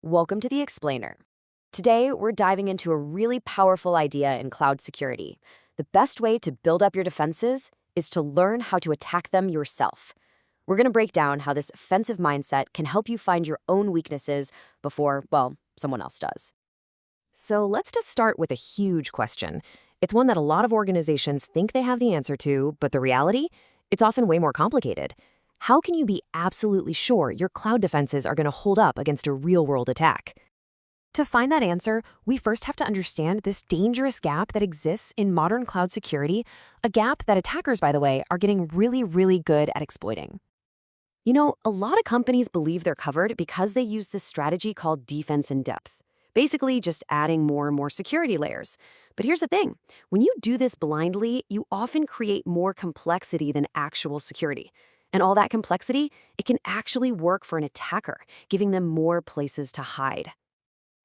Welcome to the Explainer. Today, we're diving into a really powerful idea in cloud security. The best way to build up your defenses is to learn how to attack them yourself. We're going to break down how this offensive mindset can help you find your own weaknesses before, well, someone else does. So let's just start with a huge question. It's one that a lot of organizations think they have the answer to, but the reality? It's often way more complicated. How can you be absolutely sure your cloud defenses are going to hold up against a real-world attack? To find that answer, we first have to understand this dangerous gap that exists in modern cloud security, a gap that attackers, by the way, are getting really good at exploiting. You know, a lot of companies believe they're covered because they use this strategy called defense in depth, basically just adding more and more security layers. But here's the thing, when you do this blindly, you often create more complexity than actual security. And all that complexity, it can actually work for an attacker, giving them more places to hide.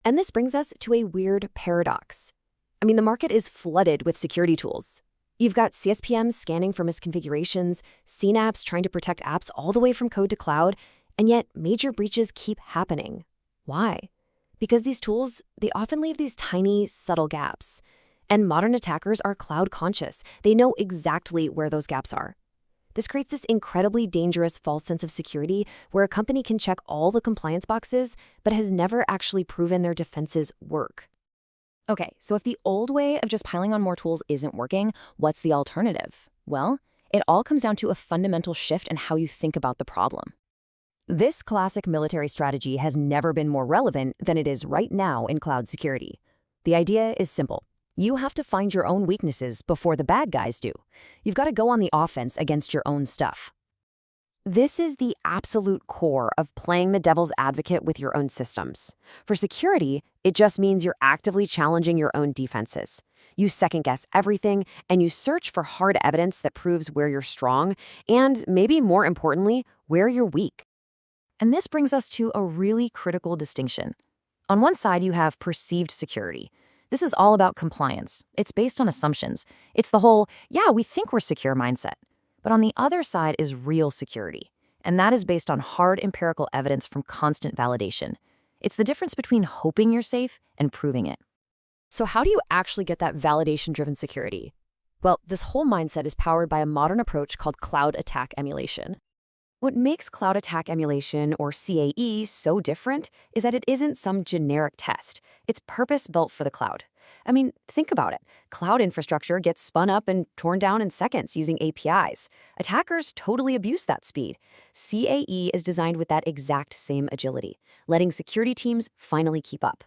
And this brings us to a weird paradox. I mean, the market is flooded with security tools. You've got CSPMs scanning for misconfigurations, CNAPPs trying to protect apps all the way from code to cloud, and yet major breaches keep happening. Why? Because these tools, they often leave these tiny, subtle gaps. And modern attackers are cloud conscious. They know exactly where those gaps are. This creates this incredibly dangerous false sense of security where a company can check all the compliance boxes, but has never actually proven their defenses work. Okay, so if the old way of just piling on more tools isn't working, what's the alternative? Well, it all comes down to a fundamental shift in how you think about the problem. This classic military strategy has never been more relevant than it is right now in cloud security. The idea is simple. You have to find your own weaknesses before the bad guys do. You've got to go on the offense against your own stuff. This is the absolute core of playing the devil's advocate with your own systems. For security, it just means you're actively challenging your own defenses. You second-guess everything, and you search for hard evidence that proves where you're strong, and maybe more importantly, where you're weak. And this brings us to a really critical distinction. On one side, you have perceived security. This is all about compliance. It's based on assumptions. It's the whole, yeah, we think we're secure mindset. But on the other side is real security, and that is based on hard empirical evidence from constant validation. It's the difference between hoping you're safe and proving it. So how do you actually get that validation-driven security? Well, this whole mindset is powered by a modern approach called cloud attack emulation. What makes cloud attack emulation, or CAE, so different is that it isn't some generic test. It's purpose-built for the cloud. I mean, think about it. Cloud infrastructure gets spun up and torn down in seconds using APIs. Attackers totally abuse that speed. CAE is designed with that exact same agility, letting security teams finally keep up.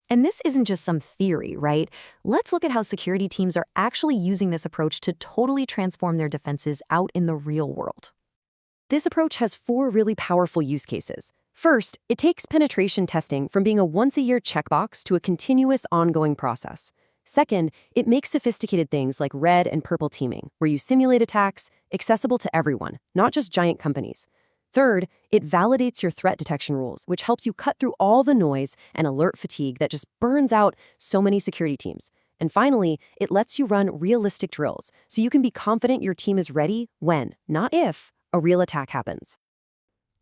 And this isn't just some theory, right? Let's look at how security teams are actually using this approach to totally transform their defenses out in the real world. This approach has 4 really powerful use cases. First, it takes penetration testing from being a once-a-year checkbox to a continuous, ongoing process. Second, it makes sophisticated things like red and purple teaming, where you simulate attacks, accessible to everyone, not just giant companies. Third, it validates your threat detection rules, which helps you cut through all the noise and alert fatigue that just burns out so many security teams. And finally, it lets you run realistic drills, so you can be confident your team is ready when, not if, a real attack happens.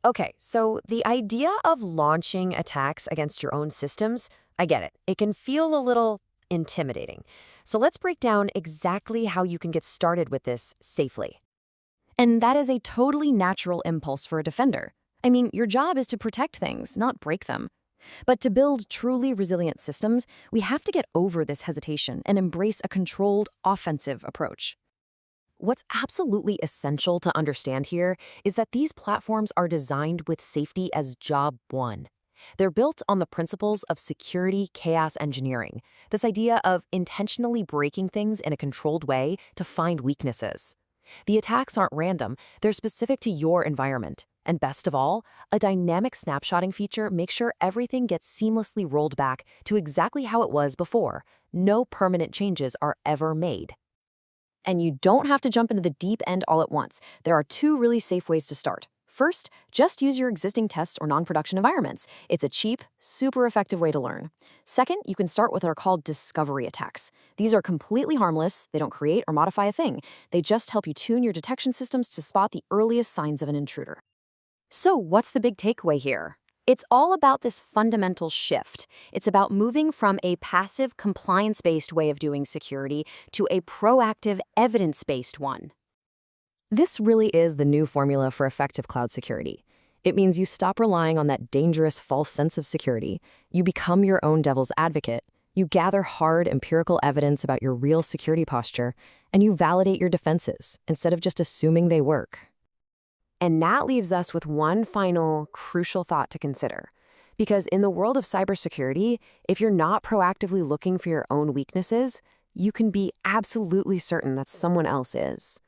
Okay, so the idea of launching attacks against your own systems, I get it. It can feel a little intimidating. So let's break down exactly how you can get started with this safely. And that is a totally natural impulse for a defender. I mean, your job is to protect things, not break them. But to build truly resilient systems, we have to get over this hesitation and embrace a controlled, offensive approach. What's absolutely essential to understand here is that these platforms are designed with safety as job one. They're built on the principles of security chaos engineering, this idea of intentionally breaking things in a controlled way to find weaknesses. The attacks aren't random, they're specific to your environment. And best of all, a dynamic snapshotting feature makes sure everything gets seamlessly rolled back to exactly how it was before. No permanent changes are ever made. And you don't have to jump into the deep end all at once. There are 2 really safe ways to start. First, just use your existing test or non-production environments. It's a cheap, super effective way to learn. Second, you can start with what are called discovery attacks. These are completely harmless. They don't create or modify a thing. They just help you tune your detection systems to spot the earliest signs of an intruder. So what's the big takeaway here? It's all about this fundamental shift. It's about moving from a passive, compliance-based way of doing security to a proactive, evidence-based one. This really is the new formula for effective cloud security. It means you stop relying on that dangerous false sense of security. You become your own devil's advocate. You gather hard empirical evidence about your real security posture, and you validate your defenses instead of just assuming they work. And that leaves us with one final, crucial thought to consider. Because in the world of cybersecurity, if you're not proactively looking for your own weaknesses, you can be absolutely certain that someone else is.